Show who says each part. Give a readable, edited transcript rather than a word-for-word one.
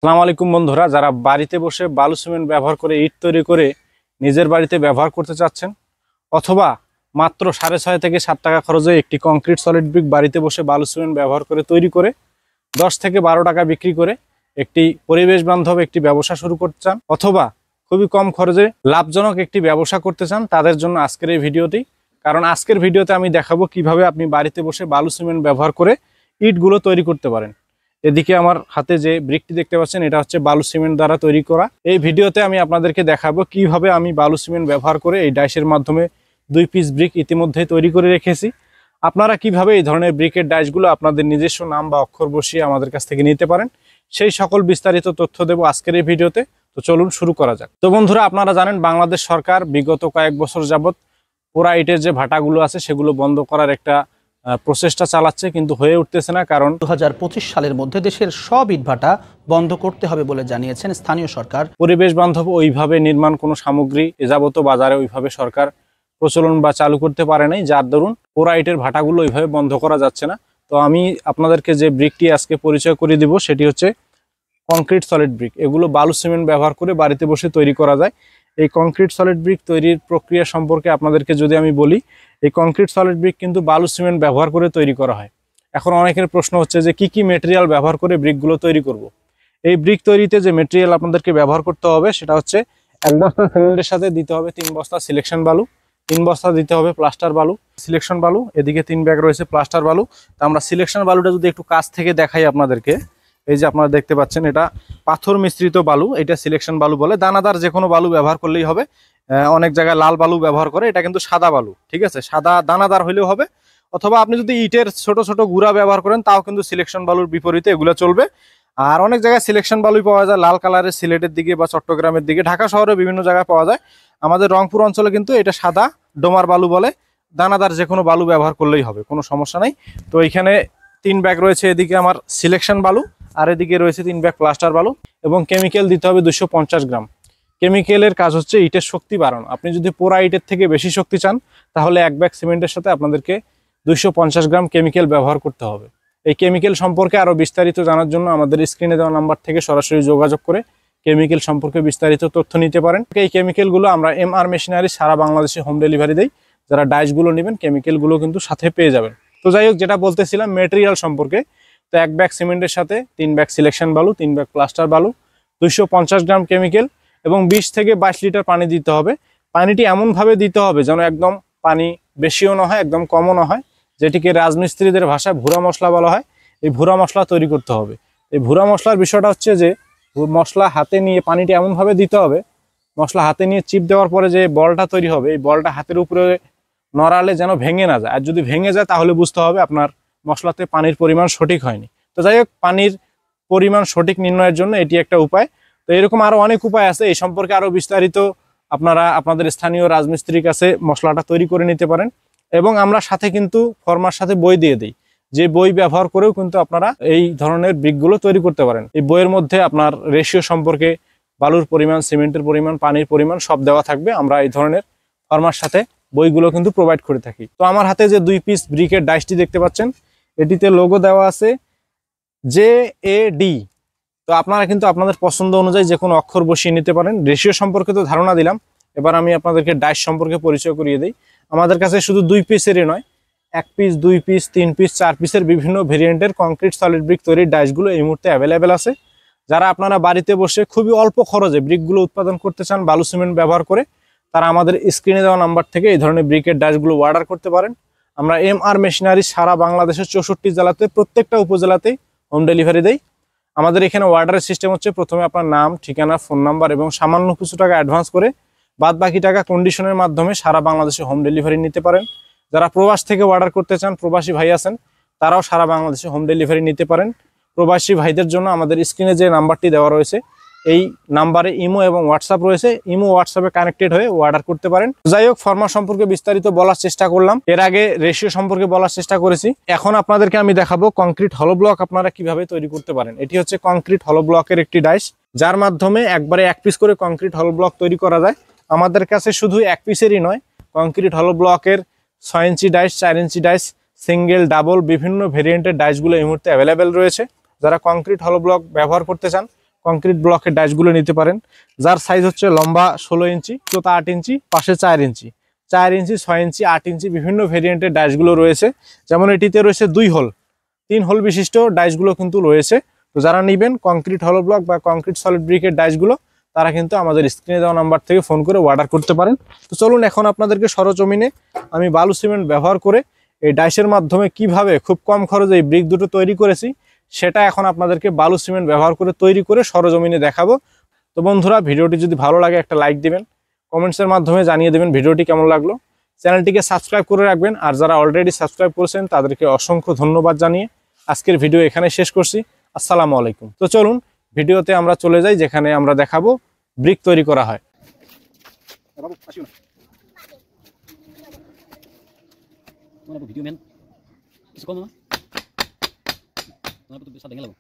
Speaker 1: আসসালামু আলাইকুম বন্ধুরা, যারা বাড়িতে বসে বালু সিমেন্ট ব্যবহার করে ইট তৈরি করে নিজের বাড়িতে ব্যবহার করতে চাচ্ছেন, অথবা মাত্র 6.5 থেকে 7 টাকা খরচে একটি কংক্রিট সলিড ব্রিক বাড়িতে বসে বালু সিমেন্ট ব্যবহার করে তৈরি করে 10 থেকে 12 টাকা বিক্রি করে একটি পরিবেশ বান্ধব একটি ব্যবসা শুরু করতে চান, অথবা খুবই কম খরচে লাভজনক একটি ব্যবসা করতে চান, তাদের জন্য আজকের এই ভিডিওটি। কারণ আজকের ভিডিওতে আমি দেখাবো কিভাবে আপনি বাড়িতে বসে বালু সিমেন্ট ব্যবহার করে ইটগুলো তৈরি করতে পারেন। এদিকে আমার হাতে যে ব্রিকটি দেখতে পাচ্ছেন, এটা হচ্ছে বালু সিমেন্ট দ্বারা তৈরি করা। এই ভিডিওতে আমি আপনাদেরকে দেখাবো কিভাবে আমি বালু সিমেন্ট ব্যবহার করে এই ডাইসের মাধ্যমে 2 পিস ব্রিক ইতিমধ্যে তৈরি করে রেখেছি। আপনারা কিভাবে এই ধরনের ব্রিকের ডাইসগুলো আপনাদের নিজস্ব নাম বা অক্ষর বসিয়ে আমাদের কাছ থেকে নিতে পারেন, সেই সকল বিস্তারিত তথ্য দেব আজকের এই ভিডিওতে। তো চলুন শুরু করা যাক। তো বন্ধুরা, আপনারা জানেন বাংলাদেশ সরকার বিগত কয়েক বছর যাবত পোড়া ইটের যে ভাটাগুলো আছে সেগুলো বন্ধ করার একটা প্রচেষ্টা চালাচ্ছে, কিন্তু হয়ে উঠতেছে না। কারণ
Speaker 2: 2025 সালের মধ্যে দেশের সব ইটভাটা বন্ধ করতে হবে বলে জানিয়েছেন স্থানীয় সরকার।
Speaker 1: পরিবেশ বান্ধব ওইভাবে নির্মাণ কোনো সামগ্রী এযাবত বাজারে ওইভাবে সরকার প্রচলন বা চালু করতে পারে নাই, যার দরুন পোড়া ইটের ভাটাগুলো ওইভাবে বন্ধ করা যাচ্ছে না। তো আমি আপনাদেরকে যে ব্রিকটি আজকে পরিচয় করে দিব সেটি হচ্ছে কংক্রিট সলিড ব্রিক। এগুলো বালু সিমেন্ট ব্যবহার করে বাড়িতে বসে তৈরি করা যায়। এই কংক্রিট সলিড ব্রিক তৈরির প্রক্রিয়া সম্পর্কে আপনাদেরকে যদি আমি বলি, এই কংক্রিট সলিড ব্রিক কিন্তু বালু সিমেন্ট ব্যবহার করে তৈরি করা হয়। এখন অনেকের প্রশ্ন হচ্ছে যে কি মেটেরিয়াল ব্যবহার করে ব্রিকগুলো তৈরি করব। এই ব্রিক তৈরিতে যে মেটেরিয়াল আপনাদেরকে ব্যবহার করতে হবে সেটা হচ্ছে 1 বস্তা সিমেন্টের সাথে দিতে হবে 3 বস্তা সিলেকশন বালু, 3 বস্তা দিতে হবে প্লাস্টার বালু, সিলেকশন বালু, এদিকে 3 ব্যাগ রয়েছে প্লাস্টার বালু। তো আমরা সিলেকশন বালুটা যদি একটু কাছ থেকে দেখাই আপনাদেরকে, এই যে আপনারা দেখতে পাচ্ছেন এটা পাথর মিশ্রিত বালু, এটা সিলেকশন বালু বলে। দানাদার যে কোনো বালু ব্যবহার করলেই হবে। অনেক জায়গায় লাল বালু ব্যবহার করে, এটা কিন্তু সাদা বালু, ঠিক আছে? সাদা দানাদার হলেও হবে, অথবা আপনি যদি ইটের ছোট ছোট গুঁড়া ব্যবহার করেন তাও কিন্তু সিলেকশন বালুর বিপরীতে এগুলো চলবে। আর অনেক জায়গায় সিলেকশন বালুই পাওয়া যায় লাল কালারের, সিলেটের দিকে বা চট্টগ্রামের দিকে, ঢাকা শহরে বিভিন্ন জায়গায় পাওয়া যায়। আমাদের রংপুর অঞ্চলে কিন্তু এটা সাদা ডোমার বালু বলে। দানাদার যে কোনো বালু ব্যবহার করলেই হবে, কোনো সমস্যা নাই। তো এইখানে 3 ব্যাগ রয়েছে, এদিকে আমার সিলেকশন বালু, আর এদিকে রয়েছে 3 ব্যাগ প্লাস্টার বালু, এবং কেমিক্যাল দিতে হবে 250 গ্রাম। কেমিক্যালের কাজ হচ্ছে ইটের শক্তি বাড়ানো। আপনি যদি পোড়া ইটের থেকে বেশি শক্তি চান তাহলে 1 ব্যাগ সিমেন্টের সাথে আপনাদেরকে 250 গ্রাম কেমিক্যাল ব্যবহার করতে হবে। এই কেমিক্যাল সম্পর্কে আরও বিস্তারিত জানার জন্য আমাদের স্ক্রিনে দেওয়া নাম্বার থেকে সরাসরি যোগাযোগ করে কেমিক্যাল সম্পর্কে বিস্তারিত তথ্য নিতে পারেন। এই কেমিক্যালগুলো আমরা MR মেশিনারি সারা বাংলাদেশে হোম ডেলিভারি দেই। যারা ডাইসগুলো নেবেন কেমিক্যালগুলো কিন্তু সাথে পেয়ে যাবেন। তো যাই হোক, যেটা বলতেছিলাম মেটেরিয়াল সম্পর্কে, তো 1 ব্যাগ সিমেন্টের সাথে 3 ব্যাগ সিলেকশন বালু, 3 ব্যাগ প্লাস্টার বালু, 250 গ্রাম কেমিক্যাল এবং 20 থেকে 22 লিটার পানি দিতে হবে। পানিটি এমনভাবে দিতে হবে যেন একদম পানি বেশিও না হয়, একদম কমও না হয়, যেটিকে রাজমিস্ত্রিদের ভাষায় ভুরা মশলা বলা হয়। এই ভুরা মশলা তৈরি করতে হবে। এই ভুরা মশলার বিষয়টা হচ্ছে যে মশলা হাতে নিয়ে পানিটি এমনভাবে দিতে হবে, মশলা হাতে নিয়ে চিপ দেওয়ার পরে যে বলটা তৈরি হবে, এই বলটা হাতের উপরে নড়ালে যেন ভেঙে না যায়। আর যদি ভেঙে যায় তাহলে বুঝতে হবে আপনার মশলাতে পানির পরিমাণ সঠিক হয়নি। তো যাই হোক, পানির পরিমাণ সঠিক নির্ণয়ের জন্য এটি একটা উপায়। তো এরকম আরও অনেক উপায় আছে, এই সম্পর্কে আরও বিস্তারিত আপনারা আপনাদের স্থানীয় রাজমিস্ত্রির কাছে মশলাটা তৈরি করে নিতে পারেন। এবং আমরা সাথে কিন্তু ফর্মার সাথে বই দিয়ে দিই, যে বই ব্যবহার করেও কিন্তু আপনারা এই ধরনের ব্রিকগুলো তৈরি করতে পারেন। এই বইয়ের মধ্যে আপনার রেশিও সম্পর্কে, বালুর পরিমাণ, সিমেন্টের পরিমাণ, পানির পরিমাণ সব দেওয়া থাকবে। আমরা এই ধরনের ফর্মার সাথে বইগুলো কিন্তু প্রোভাইড করে থাকি। তো আমার হাতে যে 2 পিস ব্রিকের ডাইসটি দেখতে পাচ্ছেন, এটিতে লোগো দেওয়া আছে JAD। তো আপনারা কিন্তু আপনাদের পছন্দ অনুযায়ী যে কোনো অক্ষর বসিয়ে নিতে পারেন। রেশিও সম্পর্কে তো ধারণা দিলাম, এবার আমি আপনাদেরকে ডাইস সম্পর্কে পরিচয় করিয়ে দিই। আমাদের কাছে শুধু 2 পিসেরই নয়, 1 পিস, 2 পিস, 3 পিস, 4 পিসের বিভিন্ন ভেরিয়েন্টের কংক্রিট সলিড ব্রিক তৈরির ডাইসগুলো এই মুহূর্তে অ্যাভেলেবেল আছে। যারা আপনারা বাড়িতে বসে খুবই অল্প খরচে ব্রিকগুলো উৎপাদন করতে চান বালু সিমেন্ট ব্যবহার করে, তারা আমাদের স্ক্রিনে দেওয়া নাম্বার থেকে এই ধরনের ব্রিকের ডাইসগুলো অর্ডার করতে পারেন। আমরা MR মেশিনারি সারা বাংলাদেশের 64 জেলাতে, প্রত্যেকটা উপজেলাতেই হোম ডেলিভারি দেই। আমাদের এখানে অর্ডারের সিস্টেম হচ্ছে, প্রথমে আপনার নাম, ঠিকানা, ফোন নাম্বার এবং সামান্য কিছু টাকা অ্যাডভান্স করে বাদ বাকি টাকা কন্ডিশনের মাধ্যমে সারা বাংলাদেশে হোম ডেলিভারি নিতে পারেন। যারা প্রবাস থেকে অর্ডার করতে চান, প্রবাসী ভাই আছেন, তারাও সারা বাংলাদেশে হোম ডেলিভারি নিতে পারেন। প্রবাসী ভাইদের জন্য আমাদের স্ক্রিনে যে নাম্বারটি দেওয়া রয়েছে, এই নাম্বারে ইমো এবং হোয়াটসঅ্যাপ রয়েছে, ইমো হোয়াটসঅ্যাপে কানেক্টেড হয়ে অর্ডার করতে পারেন। যাই হোক, ফর্মার সম্পর্কে বিস্তারিত বলার চেষ্টা করলাম, এর আগে রেশিও সম্পর্কে বলার চেষ্টা করেছি। এখন আপনাদেরকে আমি দেখাবো কংক্রিট হলো ব্লক আপনারা কিভাবে তৈরি করতে পারেন। এটি হচ্ছে কংক্রিট হলো ব্লকের একটি ডাইস, যার মাধ্যমে একবারে 1 পিস করে কংক্রিট হলো ব্লক তৈরি করা যায়। আমাদের কাছে শুধু 1 পিসেরই নয়, কংক্রিট হলো ব্লকের 6 ইঞ্চি ডাইস, 4 ইঞ্চি ডাইস, সিঙ্গেল, ডাবল বিভিন্ন ভেরিয়েন্টের ডাইসগুলো এই মুহূর্তে অ্যাভেলেবেল রয়েছে। যারা কংক্রিট হলো ব্লক ব্যবহার করতে চান, কংক্রিট ব্লকের ডাইসগুলো নিতে পারেন, যার সাইজ হচ্ছে লম্বা 16 ইঞ্চি, চোতা 8 ইঞ্চি, পাশে 4 ইঞ্চি, 4 ইঞ্চি, 6 ইঞ্চি, 8 ইঞ্চি বিভিন্ন ভেরিয়েন্টের ডাইসগুলো রয়েছে। যেমন এটিতে রয়েছে 2 হোল, 3 হোল বিশিষ্ট ডাইসগুলো কিন্তু রয়েছে। তো যারা নেবেন কংক্রিট হলো ব্লক বা কংক্রিট সলিড ব্রিকের ডাইসগুলো, তারা কিন্তু আমাদের স্ক্রিনে দেওয়া নাম্বার থেকে ফোন করে অর্ডার করতে পারেন। তো চলুন এখন আপনাদেরকে সরজমিনে আমি বালু সিমেন্ট ব্যবহার করে এই ডাইসের মাধ্যমে কিভাবে খুব কম খরচে এই ব্রিক দুটো তৈরি করেছি, সেটা এখন আপনাদেরকে বালু সিমেন্ট ব্যবহার করে তৈরি করে সরজমিনে দেখাবো। তো বন্ধুরা, ভিডিওটি যদি ভালো লাগে একটা লাইক দিবেন, কমেন্টসের মাধ্যমে জানিয়ে দেবেন ভিডিওটি কেমন লাগলো, চ্যানেলটিকে সাবস্ক্রাইব করে রাখবেন। আর যারা অলরেডি সাবস্ক্রাইব করেছেন তাদেরকে অসংখ্য ধন্যবাদ জানিয়ে আজকের ভিডিও এখানে শেষ করছি। আসসালামু আলাইকুম। তো চলুন ভিডিওতে আমরা চলে যাই, যেখানে আমরা দেখাবো ব্রিক তৈরি করা হয়।
Speaker 3: ভিডিও ম্যান কিছু কম না, তোমার তো সাথে গেলাম।